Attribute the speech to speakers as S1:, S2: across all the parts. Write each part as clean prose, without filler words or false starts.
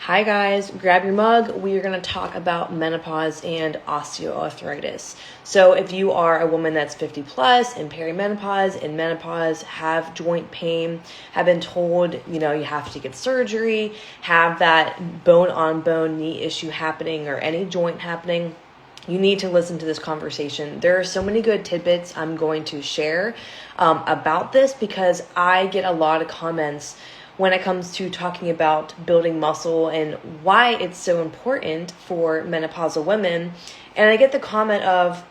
S1: Hi guys, grab your mug. We are going to talk about menopause and osteoarthritis. So if you are a woman that's 50 plus in perimenopause, in menopause, have joint pain, have been told, you have to get surgery, have that bone on bone knee issue happening or any joint happening, you need to listen to this conversation. There are so many good tidbits I'm going to share about this because I get a lot of comments when it comes to talking about building muscle and why it's so important for menopausal women. And I get the comment of,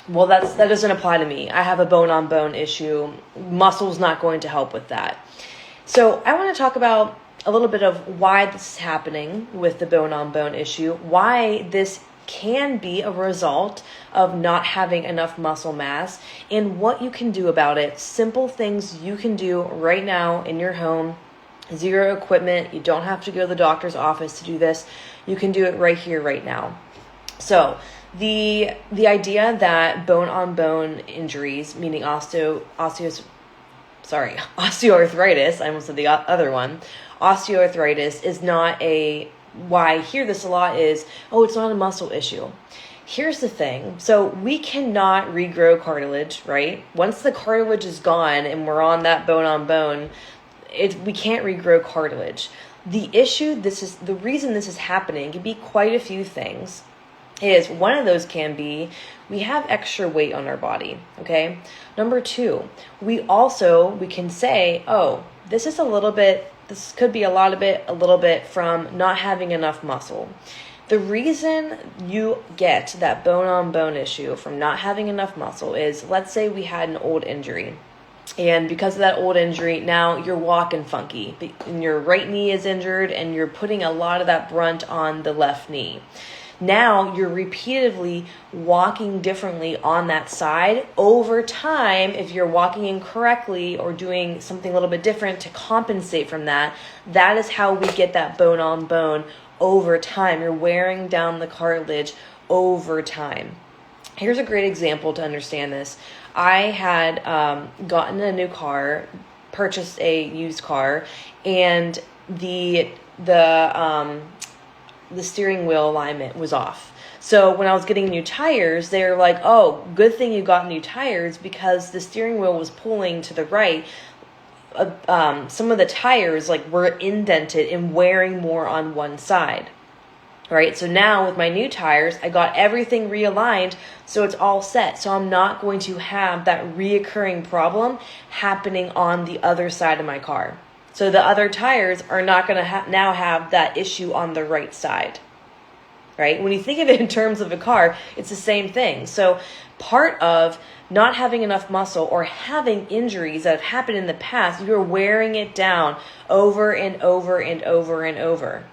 S1: well, that doesn't apply to me. I have a bone-on-bone issue. Muscle's not going to help with that. So I want to talk about a little bit of why this is happening with the bone-on-bone issue, why this can be a result of not having enough muscle mass, and what you can do about it. Simple things you can do right now in your home. Zero equipment. You don't have to go to the doctor's office to do this. You can do it right here, right now. So the idea that bone-on-bone injuries, meaning osteoarthritis, I almost said the other one, osteoarthritis is not why I hear this a lot is, it's not a muscle issue. Here's the thing. So we cannot regrow cartilage, right? Once the cartilage is gone and we're on that bone-on-bone, we can't regrow cartilage. The reason this is happening can be quite a few things. One of those can be we have extra weight on our body, okay? Number two, we can say, this could be a little bit from not having enough muscle. The reason you get that bone-on-bone issue from not having enough muscle is, let's say we had an old injury. And because of that old injury, now you're walking funky. And your right knee is injured and you're putting a lot of that brunt on the left knee. Now you're repeatedly walking differently on that side. Over time, if you're walking incorrectly or doing something a little bit different to compensate from that, that is how we get that bone on bone over time. You're wearing down the cartilage over time. Here's a great example to understand this. I had gotten a new car, purchased a used car, and the steering wheel alignment was off. So when I was getting new tires, they were like, "Oh, good thing you got new tires because the steering wheel was pulling to the right." Some of the tires were indented and wearing more on one side. Right, so now with my new tires, I got everything realigned, so it's all set. So I'm not going to have that reoccurring problem happening on the other side of my car. So the other tires are not going to now have that issue on the right side. Right? When you think of it in terms of a car, it's the same thing. So part of not having enough muscle or having injuries that have happened in the past, you're wearing it down over and over and over and over.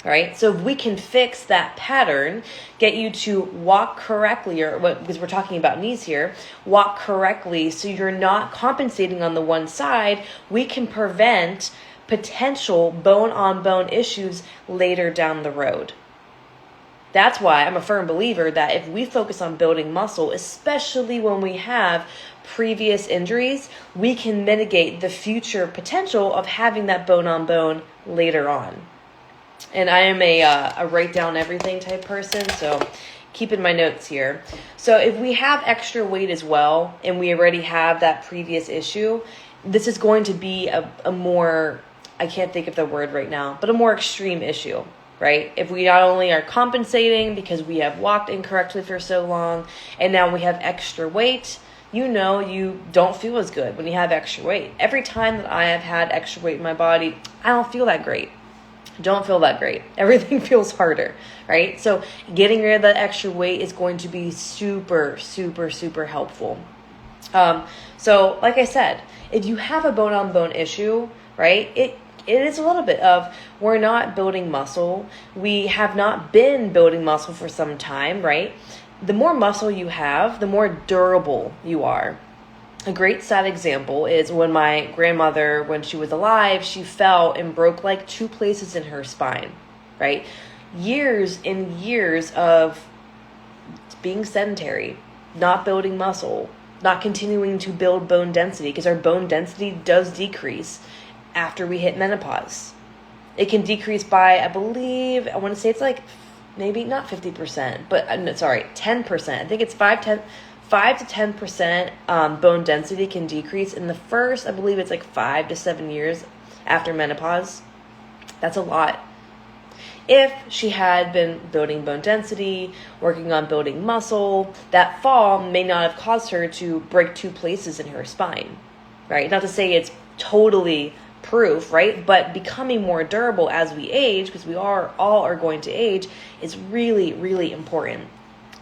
S1: All right, so if we can fix that pattern, get you to walk correctly, because we're talking about knees here, walk correctly so you're not compensating on the one side, we can prevent potential bone-on-bone issues later down the road. That's why I'm a firm believer that if we focus on building muscle, especially when we have previous injuries, we can mitigate the future potential of having that bone-on-bone later on. And I am a write down everything type person, so keeping my notes here. So if we have extra weight as well, and we already have that previous issue, this is going to be a more, I can't think of the word right now, but a more extreme issue, right? If we not only are compensating because we have walked incorrectly for so long, and now we have extra weight, you don't feel as good when you have extra weight. Every time that I have had extra weight in my body, I don't feel that great. Don't feel that great. Everything feels harder, right? So getting rid of that extra weight is going to be super, super, super helpful. So like I said, if you have a bone-on-bone issue, right, it is a little bit of we're not building muscle. We have not been building muscle for some time, right? The more muscle you have, the more durable you are. A great sad example is when my grandmother, when she was alive, she fell and broke 2 places in her spine, right? Years and years of being sedentary, not building muscle, not continuing to build bone density, because our bone density does decrease after we hit menopause. it can decrease by, I want to say it's like maybe not 50%, but no, sorry, 10%. I think it's 5 to 10% bone density can decrease in the first, I believe it's like 5 to 7 years after menopause. That's a lot. If she had been building bone density, working on building muscle, that fall may not have caused her to break 2 places in her spine, right? Not to say it's totally proof, right? But becoming more durable as we age, because we all are going to age, is really, really important.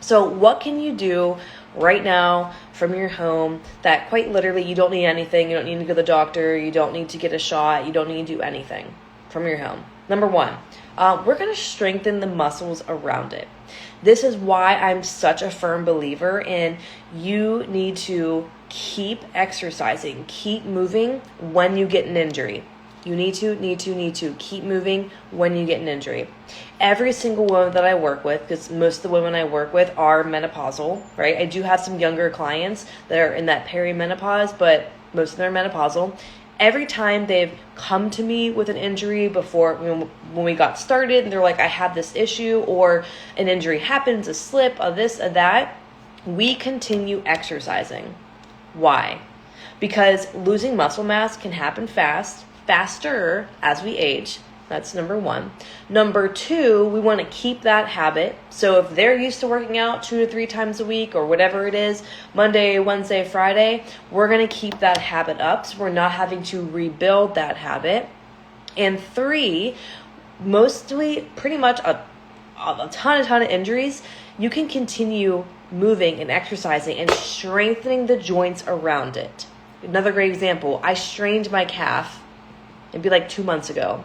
S1: So what can you do right now from your home that quite literally you don't need anything, you don't need to go to the doctor, you don't need to get a shot, you don't need to do anything from your home? Number 1, we're going to strengthen the muscles around it. This is why I'm such a firm believer in you need to keep exercising, keep moving when you get an injury. You need to keep moving when you get an injury. Every single woman that I work with, because most of the women I work with are menopausal, right? I do have some younger clients that are in that perimenopause, but most of them are menopausal. Every time they've come to me with an injury before, when we got started, and they're like, I have this issue, or an injury happens, a slip, a this, a that, we continue exercising. Why? Because losing muscle mass can happen faster as we age. That's number 1. Number 2, we want to keep that habit. So if they're used to working out 2 to 3 times a week or whatever it is, Monday, Wednesday, Friday, we're going to keep that habit up so we're not having to rebuild that habit. And 3, mostly pretty much a ton of injuries, you can continue moving and exercising and strengthening the joints around it. Another great example, I strained my calf, it'd be like 2 months ago,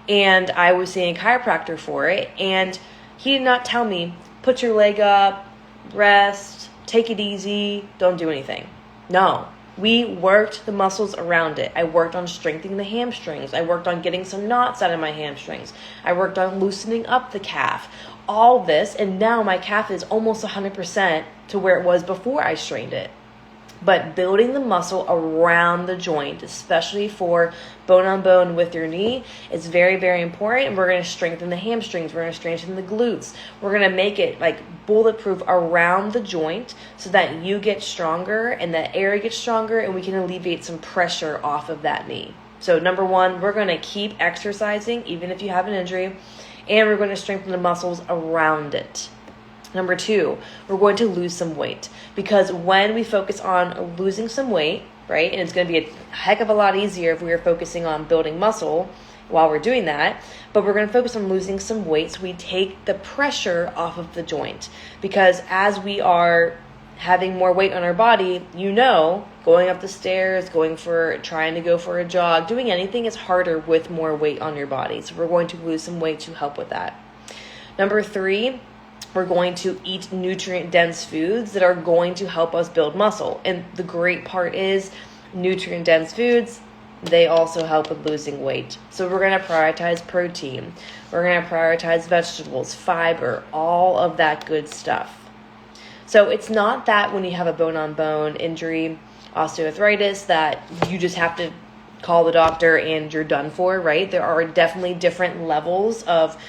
S1: and I was seeing a chiropractor for it, and he did not tell me, put your leg up, rest, take it easy, don't do anything. No, we worked the muscles around it. I worked on strengthening the hamstrings. I worked on getting some knots out of my hamstrings. I worked on loosening up the calf. All this, and now my calf is almost 100% to where it was before I strained it. But building the muscle around the joint, especially for bone on bone with your knee, is very, very important. And we're going to strengthen the hamstrings. We're going to strengthen the glutes. We're going to make it like bulletproof around the joint so that you get stronger and the area gets stronger, and we can alleviate some pressure off of that knee. So number 1, we're going to keep exercising even if you have an injury, and we're going to strengthen the muscles around it. Number 2, we're going to lose some weight, because when we focus on losing some weight, right, and it's going to be a heck of a lot easier if we are focusing on building muscle while we're doing that, but we're going to focus on losing some weight so we take the pressure off of the joint. Because as we are having more weight on our body, going up the stairs, trying to go for a jog, doing anything is harder with more weight on your body. So we're going to lose some weight to help with that. Number 3, we're going to eat nutrient-dense foods that are going to help us build muscle. And the great part is nutrient-dense foods, they also help with losing weight. So we're going to prioritize protein. We're going to prioritize vegetables, fiber, all of that good stuff. So it's not that when you have a bone-on-bone injury, osteoarthritis, that you just have to call the doctor and you're done for, right? There are definitely different levels of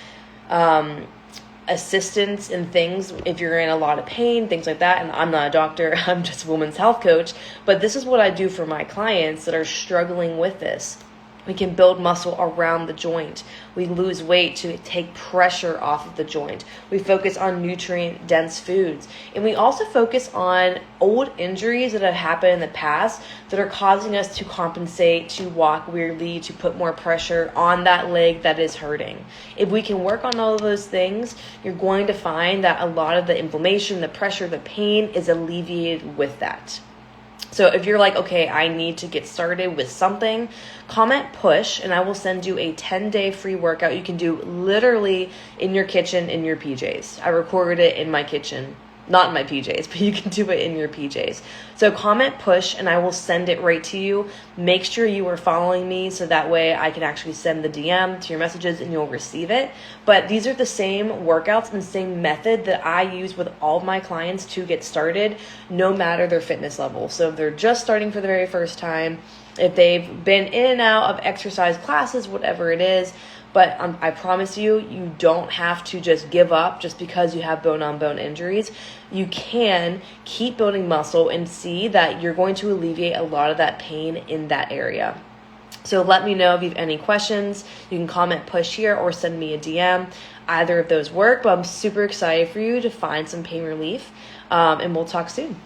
S1: assistance and things if you're in a lot of pain, things like that. And I'm not a doctor, I'm just a women's health coach, but this is what I do for my clients that are struggling with this. We can build muscle around the joint. We lose weight to take pressure off of the joint. We focus on nutrient-dense foods. And we also focus on old injuries that have happened in the past that are causing us to compensate, to walk weirdly, to put more pressure on that leg that is hurting. If we can work on all of those things, you're going to find that a lot of the inflammation, the pressure, the pain is alleviated with that. So if you're like, okay, I need to get started with something, comment push and I will send you a 10-day free workout you can do literally in your kitchen, in your PJs. I recorded it in my kitchen, not in my PJs, but you can do it in your PJs. So comment push and I will send it right to you. Make sure you are following me so that way I can actually send the DM to your messages and you'll receive it. But these are the same workouts and the same method that I use with all of my clients to get started, no matter their fitness level. So if they're just starting for the very first time, if they've been in and out of exercise classes, whatever it is, But I promise you, you don't have to just give up just because you have bone-on-bone injuries. You can keep building muscle and see that you're going to alleviate a lot of that pain in that area. So let me know if you have any questions. You can comment push here or send me a DM. Either of those work, but I'm super excited for you to find some pain relief. And we'll talk soon.